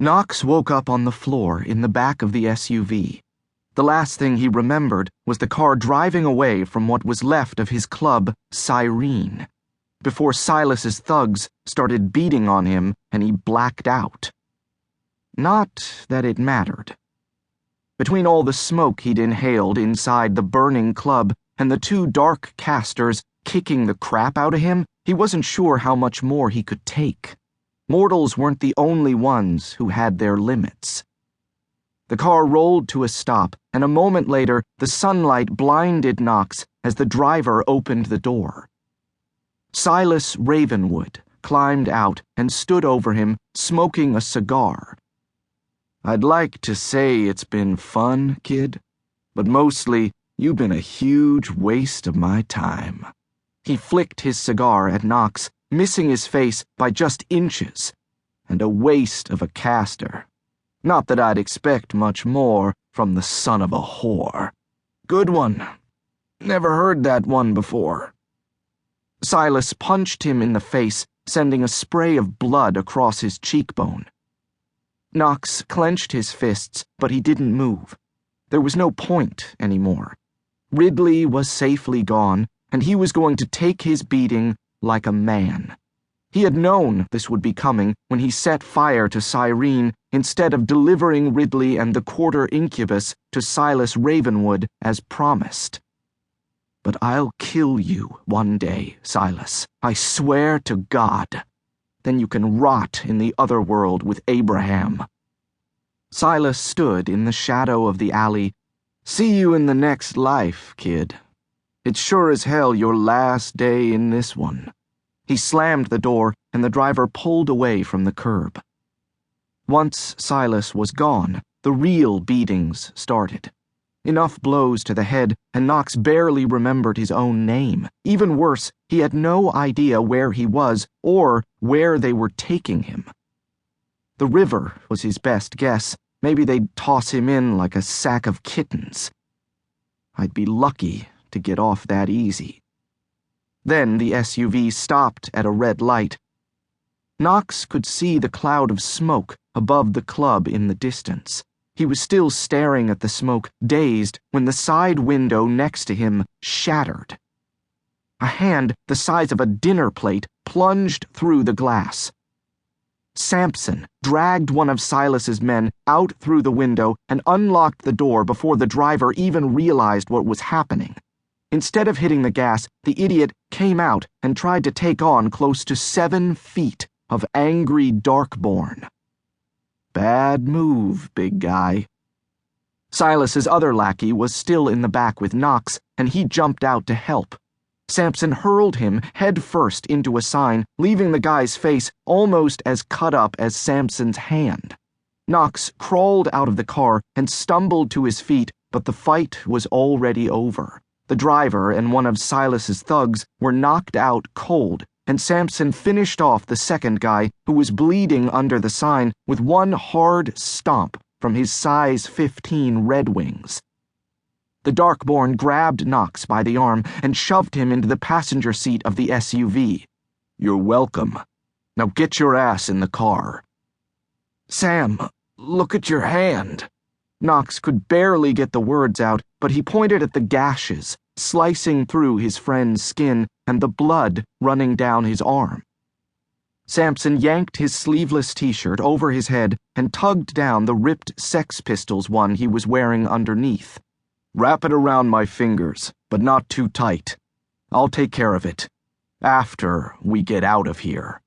Knox woke up on the floor in the back of the SUV. The last thing he remembered was the car driving away from what was left of his club, Siren, before Silas's thugs started beating on him and he blacked out. Not that it mattered. Between all the smoke he'd inhaled inside the burning club and the two dark casters kicking the crap out of him, he wasn't sure how much more he could take. Mortals weren't the only ones who had their limits. The car rolled to a stop, and a moment later, the sunlight blinded Knox as the driver opened the door. Silas Ravenwood climbed out and stood over him, smoking a cigar. "I'd like to say it's been fun, kid, but mostly you've been a huge waste of my time." He flicked his cigar at Knox, missing his face by just inches, and a waste of a caster. Not that I'd expect much more from the son of a whore. Good one. Never heard that one before. Silas punched him in the face, sending a spray of blood across his cheekbone. Knox clenched his fists, but he didn't move. There was no point anymore. Ridley was safely gone, and he was going to take his beating like a man. He had known this would be coming when he set fire to Siren instead of delivering Ridley and the quarter Incubus to Silas Ravenwood as promised. "But I'll kill you one day, Silas. I swear to God. Then you can rot in the other world with Abraham." Silas stood in the shadow of the alley. "See you in the next life, kid. It's sure as hell your last day in this one." He slammed the door, and the driver pulled away from the curb. Once Silas was gone, the real beatings started. Enough blows to the head, and Knox barely remembered his own name. Even worse, he had no idea where he was or where they were taking him. The river was his best guess. Maybe they'd toss him in like a sack of kittens. I'd be lucky to get off that easy. Then the SUV stopped at a red light. Knox could see the cloud of smoke above the club in the distance. He was still staring at the smoke, dazed, when the side window next to him shattered. A hand the size of a dinner plate plunged through the glass. Sampson dragged one of Silas's men out through the window and unlocked the door before the driver even realized what was happening. Instead of hitting the gas, the idiot came out and tried to take on close to 7 feet of angry Darkborn. Bad move, big guy. Silas's other lackey was still in the back with Knox, and he jumped out to help. Sampson hurled him head first into a sign, leaving the guy's face almost as cut up as Sampson's hand. Knox crawled out of the car and stumbled to his feet, but the fight was already over. The driver and one of Silas's thugs were knocked out cold, and Sampson finished off the second guy, who was bleeding under the sign, with one hard stomp from his size 15 Red Wings. The Darkborn grabbed Knox by the arm and shoved him into the passenger seat of the SUV. "You're welcome. Now get your ass in the car." "Sam, look at your hand." Knox could barely get the words out, but he pointed at the gashes slicing through his friend's skin and the blood running down his arm. Sampson yanked his sleeveless t-shirt over his head and tugged down the ripped Sex Pistols one he was wearing underneath. "Wrap it around my fingers, but not too tight. I'll take care of it. After we get out of here."